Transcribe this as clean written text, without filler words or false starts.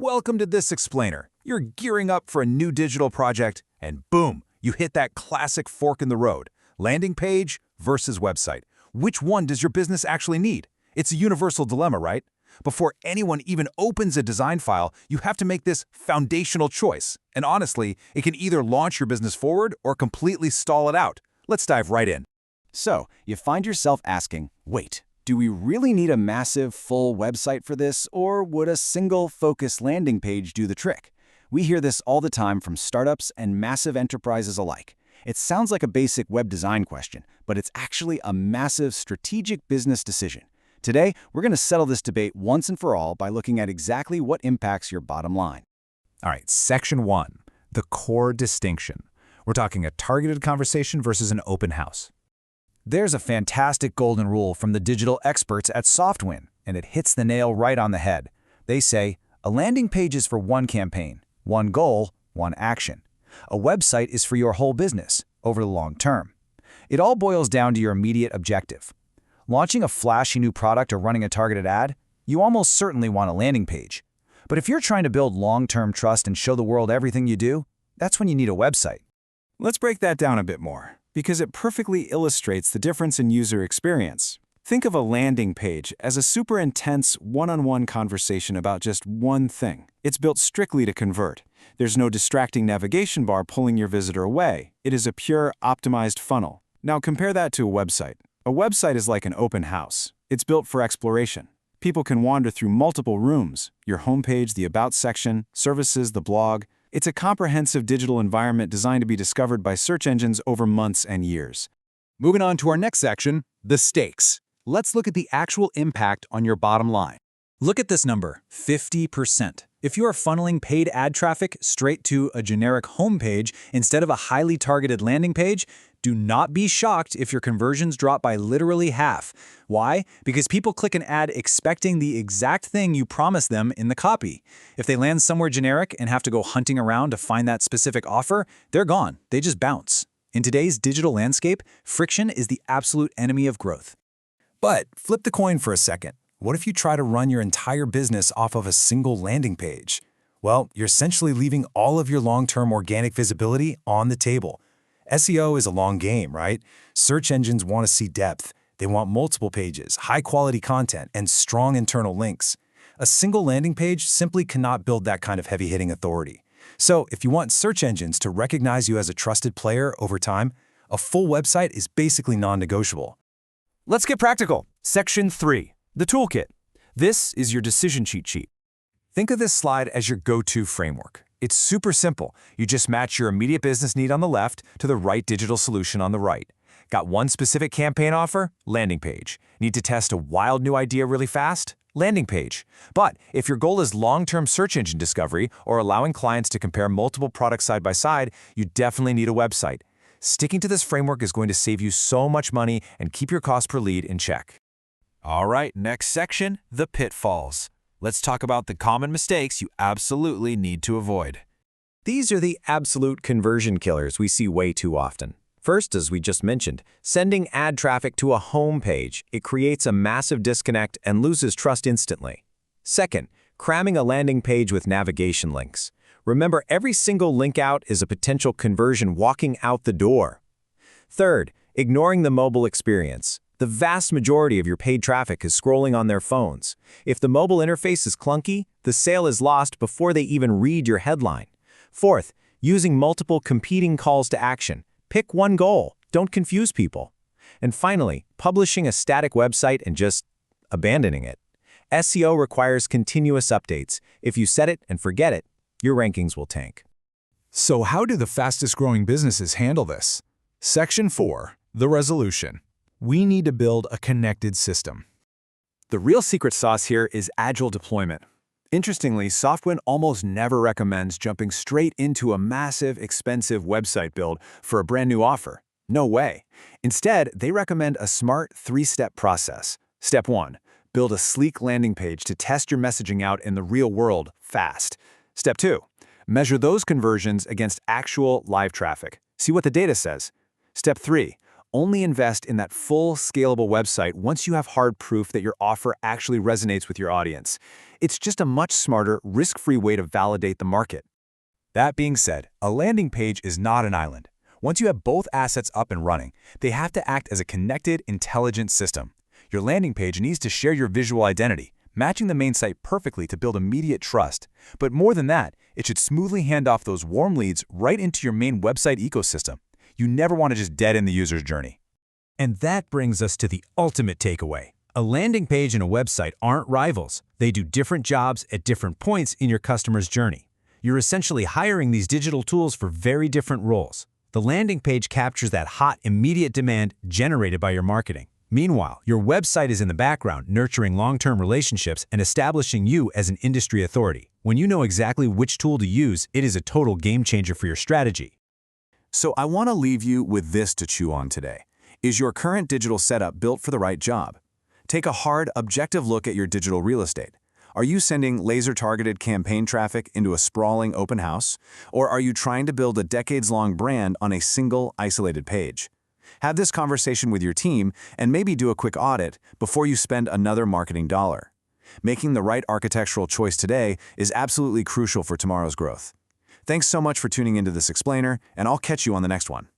Welcome to This Explainer. You're gearing up for a new digital project, and boom, you hit that classic fork in the road. Landing page versus website. Which one does your business actually need? It's a universal dilemma, right? Before anyone even opens a design file, you have to make this foundational choice. And honestly, it can either launch your business forward or completely stall it out. Let's dive right in. So, you find yourself asking, wait, do we really need a massive, full website for this, or would a single, focused landing page do the trick? We hear this all the time from startups and massive enterprises alike. It sounds like a basic web design question, but it's actually a massive strategic business decision. Today, we're going to settle this debate once and for all by looking at exactly what impacts your bottom line. All right, Section 1, the core distinction. We're talking a targeted conversation versus an open house. There's a fantastic golden rule from the digital experts at Softwin, and it hits the nail right on the head. They say, a landing page is for one campaign, one goal, one action. A website is for your whole business, over the long term. It all boils down to your immediate objective. Launching a flashy new product or running a targeted ad, you almost certainly want a landing page. But if you're trying to build long-term trust and show the world everything you do, that's when you need a website. Let's break that down a bit more, because it perfectly illustrates the difference in user experience. Think of a landing page as a super intense one-on-one conversation about just one thing. It's built strictly to convert. There's no distracting navigation bar pulling your visitor away. It is a pure, optimized funnel. Now compare that to a website. A website is like an open house. It's built for exploration. People can wander through multiple rooms, your homepage, the About section, services, the blog. It's a comprehensive digital environment designed to be discovered by search engines over months and years. Moving on to our next section, the stakes. Let's look at the actual impact on your bottom line. Look at this number, 50%. If you are funneling paid ad traffic straight to a generic homepage instead of a highly targeted landing page, do not be shocked if your conversions drop by literally half. Why? Because people click an ad expecting the exact thing you promised them in the copy. If they land somewhere generic and have to go hunting around to find that specific offer, they're gone. They just bounce. In today's digital landscape, friction is the absolute enemy of growth. But flip the coin for a second. What if you try to run your entire business off of a single landing page? Well, you're essentially leaving all of your long-term organic visibility on the table. SEO is a long game, right? Search engines want to see depth. They want multiple pages, high-quality content, and strong internal links. A single landing page simply cannot build that kind of heavy-hitting authority. So if you want search engines to recognize you as a trusted player over time, a full website is basically non-negotiable. Let's get practical. Section 3. The toolkit. This is your decision cheat sheet. Think of this slide as your go-to framework. It's super simple. You just match your immediate business need on the left to the right digital solution on the right. Got one specific campaign offer? Landing page. Need to test a wild new idea really fast? Landing page. But if your goal is long-term search engine discovery or allowing clients to compare multiple products side by side, you definitely need a website. Sticking to this framework is going to save you so much money and keep your cost per lead in check. All right, next section, the pitfalls. Let's talk about the common mistakes you absolutely need to avoid. These are the absolute conversion killers we see way too often. First, as we just mentioned, sending ad traffic to a home page. It creates a massive disconnect and loses trust instantly. Second, cramming a landing page with navigation links. Remember, every single link out is a potential conversion walking out the door. Third, ignoring the mobile experience. The vast majority of your paid traffic is scrolling on their phones. If the mobile interface is clunky, the sale is lost before they even read your headline. Fourth, using multiple competing calls to action. Pick one goal. Don't confuse people. And finally, publishing a static website and just abandoning it. SEO requires continuous updates. If you set it and forget it, your rankings will tank. So how do the fastest-growing businesses handle this? Section 4, the resolution. We need to build a connected system. The real secret sauce here is agile deployment. Interestingly, Softwin almost never recommends jumping straight into a massive, expensive website build for a brand new offer. No way. Instead, they recommend a smart three-step process. Step 1, build a sleek landing page to test your messaging out in the real world fast. Step 2, measure those conversions against actual live traffic. See what the data says. Step 3, only invest in that full, scalable website once you have hard proof that your offer actually resonates with your audience. It's just a much smarter, risk-free way to validate the market. That being said, a landing page is not an island. Once you have both assets up and running, they have to act as a connected, intelligent system. Your landing page needs to share your visual identity, matching the main site perfectly to build immediate trust. But more than that, it should smoothly hand off those warm leads right into your main website ecosystem. You never want to just dead-end the user's journey. And that brings us to the ultimate takeaway. A landing page and a website aren't rivals. They do different jobs at different points in your customer's journey. You're essentially hiring these digital tools for very different roles. The landing page captures that hot, immediate demand generated by your marketing. Meanwhile, your website is in the background, nurturing long-term relationships and establishing you as an industry authority. When you know exactly which tool to use, it is a total game changer for your strategy. So I want to leave you with this to chew on today. Is your current digital setup built for the right job? Take a hard, objective look at your digital real estate. Are you sending laser-targeted campaign traffic into a sprawling open house? Or are you trying to build a decades-long brand on a single, isolated page? Have this conversation with your team and maybe do a quick audit before you spend another marketing dollar. Making the right architectural choice today is absolutely crucial for tomorrow's growth. Thanks so much for tuning into this explainer, and I'll catch you on the next one.